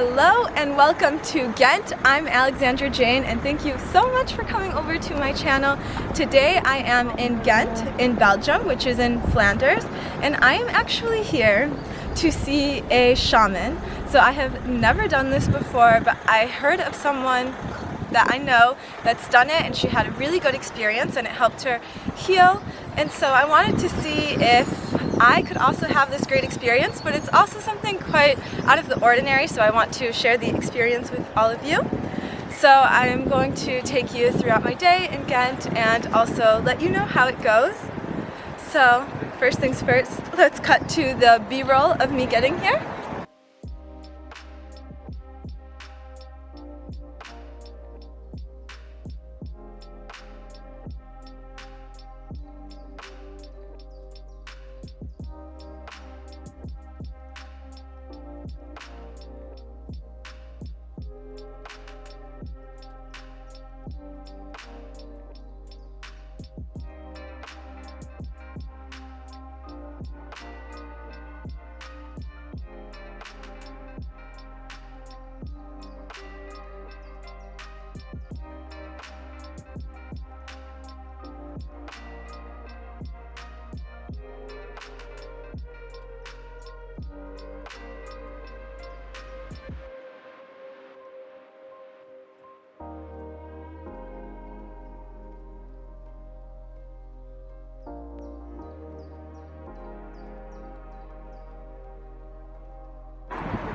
Hello and welcome to Gent. I'm Alexandra Jane and thank you so much for coming over to my channel. Today I am in Gent in Belgium, which is in Flanders, and I am actually here to see a shaman. So I have never done this before, but I heard of someone that I know that's done it and she had a really good experience and it helped her heal. And so I wanted to see if I could also have this great experience, but it's also something quite out of the ordinary, so I want to share the experience with all of you. So I'm going to take you throughout my day in Ghent and also let you know how it goes. So first things first, let's cut to the B-roll of me getting here.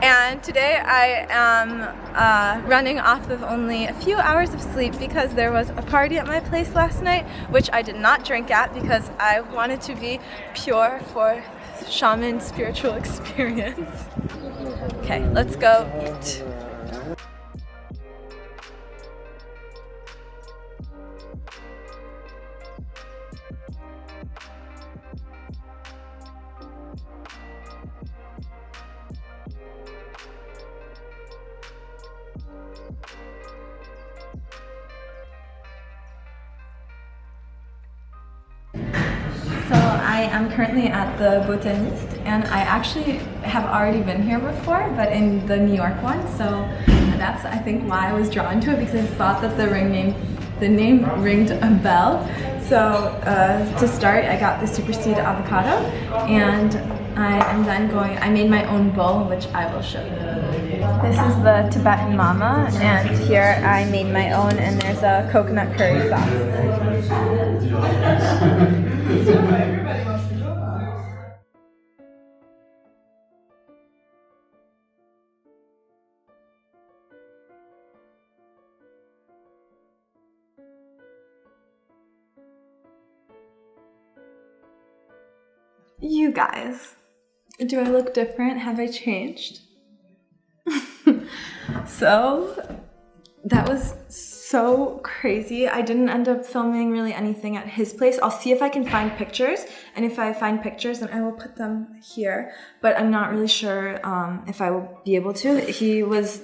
And today I am running off of only a few hours of sleep because there was a party at my place last night, which I did not drink at because I wanted to be pure for shaman spiritual experience. Okay, let's go eat. I am currently at the Botanist, and I actually have already been here before, but in the New York one, so that's I think why I was drawn to it, because I thought that the name ringed a bell. So to start, I got the super seed avocado, and I made my own bowl, which I will show you. This is the Tibetan mama, and here I made my own, and there's a coconut curry sauce. You guys, do I look different? Have I changed? So that was so crazy. I didn't end up filming really anything at his place. I'll see if I can find pictures, and if I find pictures then I will put them here, but I'm not really sure if I will be able to. He was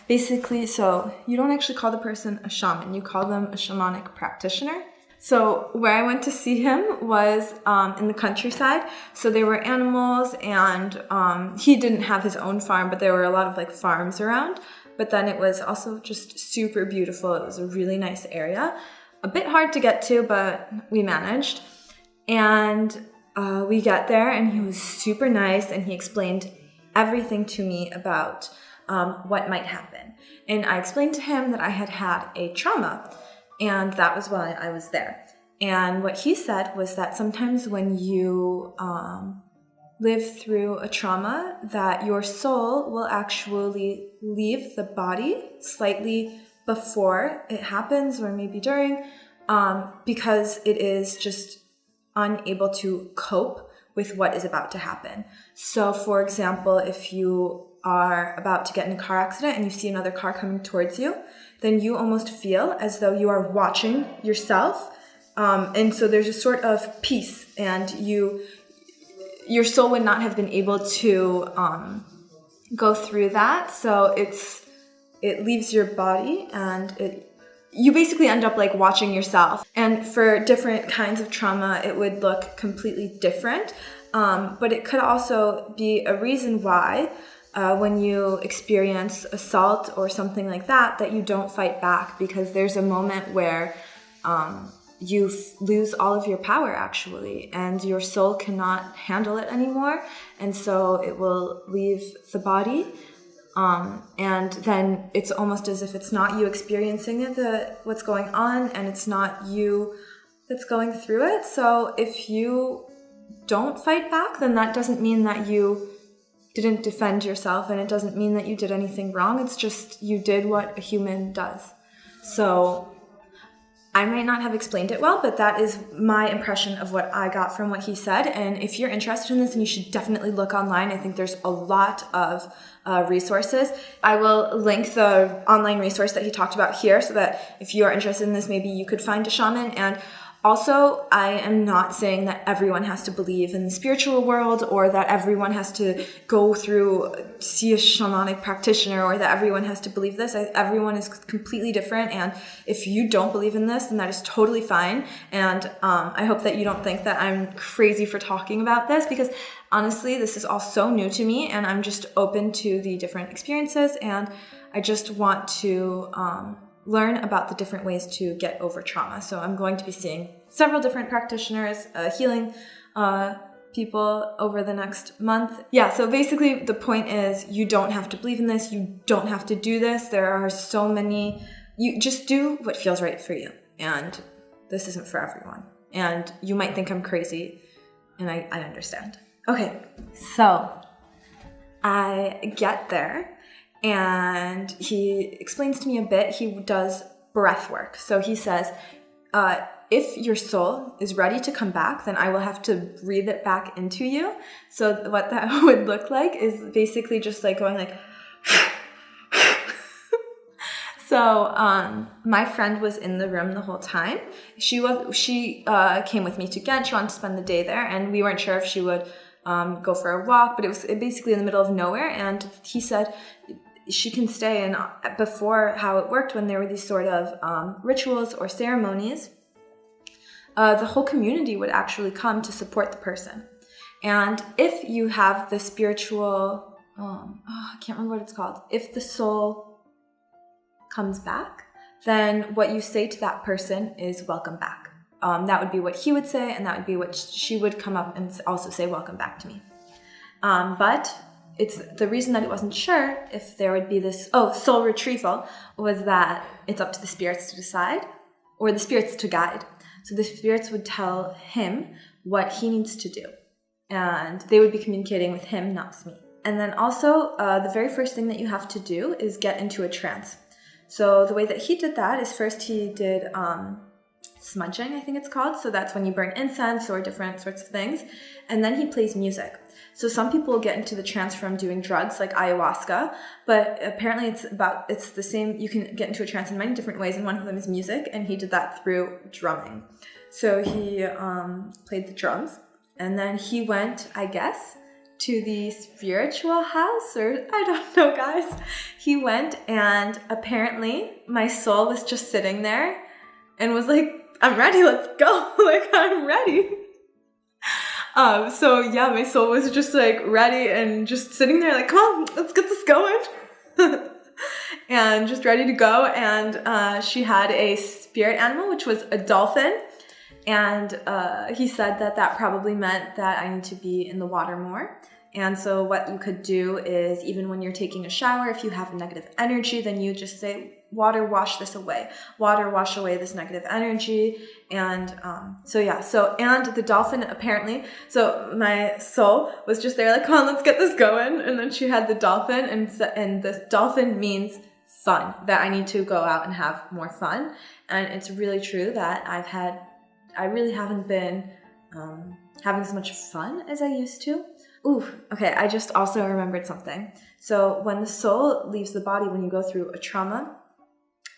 basically, so you don't actually call the person a shaman, you call them a shamanic practitioner. So where I went to see him was in the countryside. So there were animals, and he didn't have his own farm, but there were a lot of like farms around. But then it was also just super beautiful. It was a really nice area. A bit hard to get to, but we managed. And we got there, and he was super nice, and he explained everything to me about what might happen. And I explained to him that I had had a trauma, and that was why I was there. And what he said was that sometimes when you live through a trauma, that your soul will actually leave the body slightly before it happens, or maybe during, because it is just unable to cope with what is about to happen. So for example, if you are about to get in a car accident and you see another car coming towards you, then you almost feel as though you are watching yourself. And so there's a sort of peace, and your soul would not have been able to go through that. So it leaves your body, and you basically end up like watching yourself. And for different kinds of trauma, it would look completely different. But it could also be a reason why when you experience assault or something like that, that you don't fight back, because there's a moment where you lose all of your power, actually, and your soul cannot handle it anymore, and so it will leave the body. And then it's almost as if it's not you experiencing it, what's going on, and it's not you that's going through it. So if you don't fight back, then that doesn't mean that you didn't defend yourself, and it doesn't mean that you did anything wrong. It's just you did what a human does. So I might not have explained it well, but that is my impression of what I got from what he said. And if you're interested in this, then you should definitely look online. I think there's a lot of resources. I will link the online resource that he talked about here, so that if you are interested in this, maybe you could find a shaman. And also, I am not saying that everyone has to believe in the spiritual world, or that everyone has to go through, see a shamanic practitioner, or that everyone has to believe this. Everyone is completely different, and if you don't believe in this, then that is totally fine. And I hope that you don't think that I'm crazy for talking about this, because honestly, this is all so new to me, and I'm just open to the different experiences, and I just want to learn about the different ways to get over trauma. So I'm going to be seeing several different practitioners, healing people over the next month. Yeah, so basically the point is, you don't have to believe in this. You don't have to do this. There are so many. You just do what feels right for you. And this isn't for everyone. And you might think I'm crazy, and I understand. Okay, so I get there, and he explains to me a bit. He does breath work. So he says, if your soul is ready to come back, then I will have to breathe it back into you. So what that would look like is basically just like going like... So my friend was in the room the whole time. She came with me to Gent. She wanted to spend the day there, and we weren't sure if she would go for a walk, but it was basically in the middle of nowhere. And he said she can stay. And before, how it worked when there were these sort of rituals or ceremonies, the whole community would actually come to support the person. And if you have the spiritual, I can't remember what it's called. If the soul comes back, then what you say to that person is welcome back. That would be what he would say, and that would be what she would come up and also say, welcome back to me. But it's the reason that it wasn't sure if there would be this, soul retrieval, was that it's up to the spirits to decide, or the spirits to guide. So the spirits would tell him what he needs to do, and they would be communicating with him, not with me. And then also, the very first thing that you have to do is get into a trance. So the way that he did that is, first he did smudging, I think it's called. So that's when you burn incense or different sorts of things. And then he plays music. So some people get into the trance from doing drugs like ayahuasca, but apparently it's the same. You can get into a trance in many different ways, and one of them is music, and he did that through drumming. So he played the drums, and then he went, I guess, to the spiritual house, or I don't know, guys. He went, and apparently my soul was just sitting there and was like, I'm ready, let's go. Like, I'm ready. So yeah, my soul was just like ready and just sitting there like, come on, let's get this going. And just ready to go. And she had a spirit animal, which was a dolphin. And he said that probably meant that I need to be in the water more. And so what you could do is, even when you're taking a shower, if you have negative energy, then you just say, water, wash this away. Water, wash away this negative energy. And and the dolphin apparently, so my soul was just there like, come on, let's get this going. And then she had the dolphin, and this dolphin means fun, that I need to go out and have more fun. And it's really true that I really haven't been having as much fun as I used to. Ooh, okay, I just also remembered something. So when the soul leaves the body, when you go through a trauma,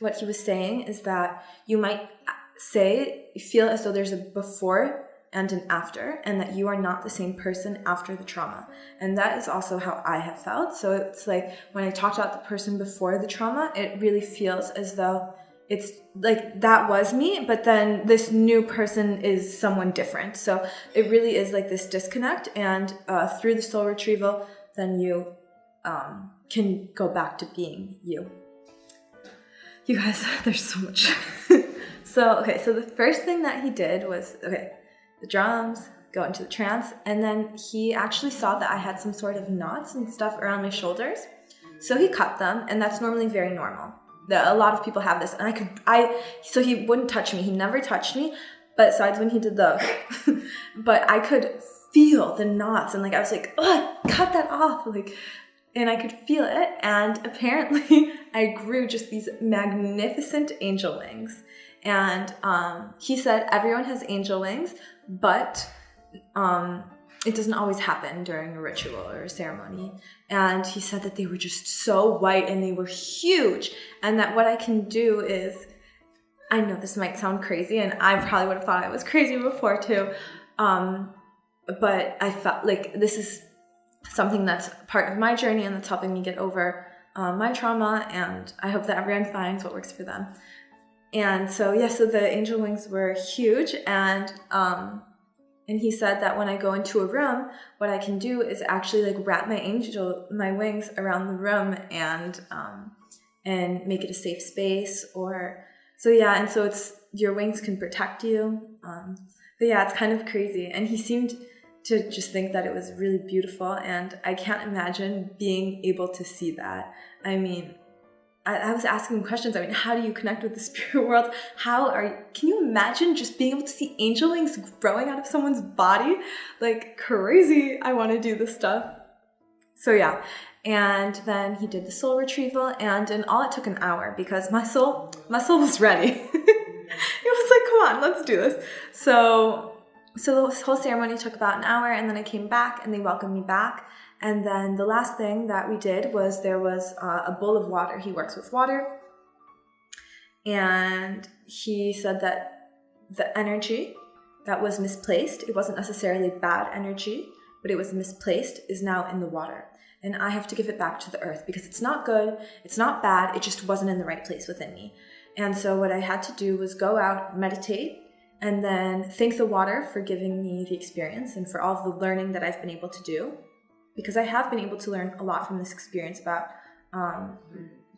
what he was saying is that you might feel as though there's a before and an after, and that you are not the same person after the trauma. And that is also how I have felt. So it's like, when I talked about the person before the trauma, it really feels as though it's like that was me, but then this new person is someone different. So it really is like this disconnect. And through the soul retrieval, then you can go back to being you. You guys, there's so much. So the first thing that he did was, the drums, go into the trance, and then he actually saw that I had some sort of knots and stuff around my shoulders. So he cut them, and that's normally very normal. A lot of people have this, and so he wouldn't touch me. He never touched me, besides when he did the, but I could feel the knots, and like, I was like, ugh, cut that off, like, and I could feel it, and apparently I grew just these magnificent angel wings. And he said everyone has angel wings, but it doesn't always happen during a ritual or a ceremony. And he said that they were just so white and they were huge, and that what I can do is, I know this might sound crazy, and I probably would have thought I was crazy before too, but I felt like this is something that's part of my journey and that's helping me get over my trauma, and I hope that everyone finds what works for them. And so the angel wings were huge, and he said that when I go into a room, what I can do is actually like wrap my wings around the room and make it a safe space, and so it's, your wings can protect you. It's kind of crazy. And he seemed to just think that it was really beautiful, and I can't imagine being able to see that. I mean, I was asking questions. I mean, how do you connect with the spirit world? Can you imagine just being able to see angel wings growing out of someone's body? Like, crazy. I want to do this stuff. So and then he did the soul retrieval, and in all it took an hour because my soul was ready. It was like, come on, let's do this. So the whole ceremony took about an hour, and then I came back and they welcomed me back. And then the last thing that we did was there was a bowl of water. He works with water. And he said that the energy that was misplaced, it wasn't necessarily bad energy, but it was misplaced, is now in the water. And I have to give it back to the earth because it's not good, it's not bad, it just wasn't in the right place within me. And so what I had to do was go out, meditate, and then thank the water for giving me the experience and for all of the learning that I've been able to do. Because I have been able to learn a lot from this experience about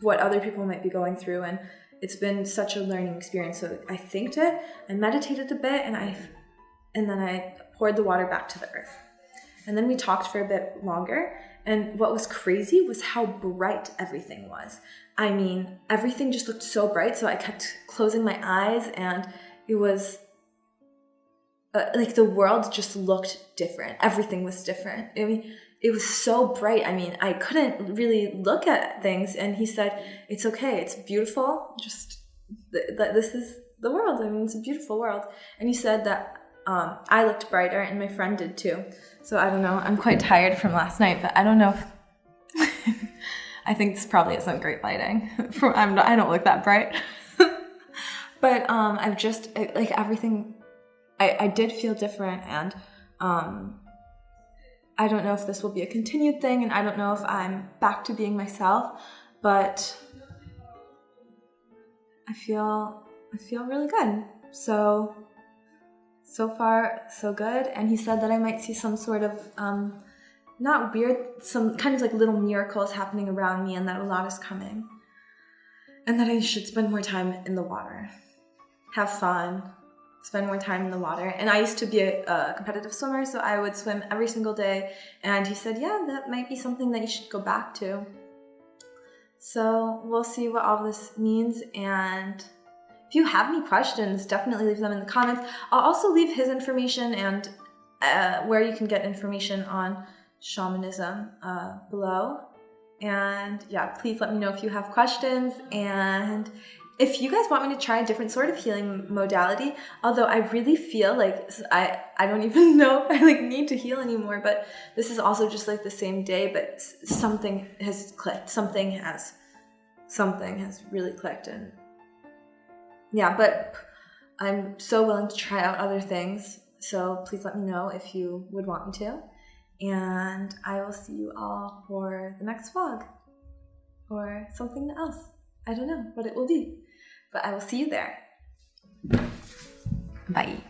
what other people might be going through, and it's been such a learning experience. So I thanked it, I meditated a bit, and then I poured the water back to the earth. And then we talked for a bit longer, and what was crazy was how bright everything was. I mean, everything just looked so bright, so I kept closing my eyes, and it was like the world just looked different. Everything was different. I mean, it was so bright. I mean, I couldn't really look at things. And he said, it's okay. It's beautiful. Just this is the world. I mean, it's a beautiful world. And he said that I looked brighter, and my friend did too. So I don't know. I'm quite tired from last night, but I don't know if I think this probably isn't great lighting. I don't look that bright. But I've just, like, everything, I did feel different, and I don't know if this will be a continued thing, and I don't know if I'm back to being myself, but I feel really good. So far, so good. And he said that I might see some sort of, not weird, some kind of like little miracles happening around me, and that a lot is coming. And that I should spend more time in the water. Have fun. Spend more time in the water. And I used to be a competitive swimmer, so I would swim every single day. And he said, yeah, that might be something that you should go back to. So we'll see what all this means. And if you have any questions, definitely leave them in the comments. I'll also leave his information and where you can get information on shamanism below. And yeah, please let me know if you have questions. And if you guys want me to try a different sort of healing modality, although I really feel like I don't even know if I like need to heal anymore, but this is also just like the same day, but something has clicked. Something has really clicked. And yeah, but I'm so willing to try out other things. So please let me know if you would want me to. And I will see you all for the next vlog or something else. I don't know what it will be, but I will see you there. Bye.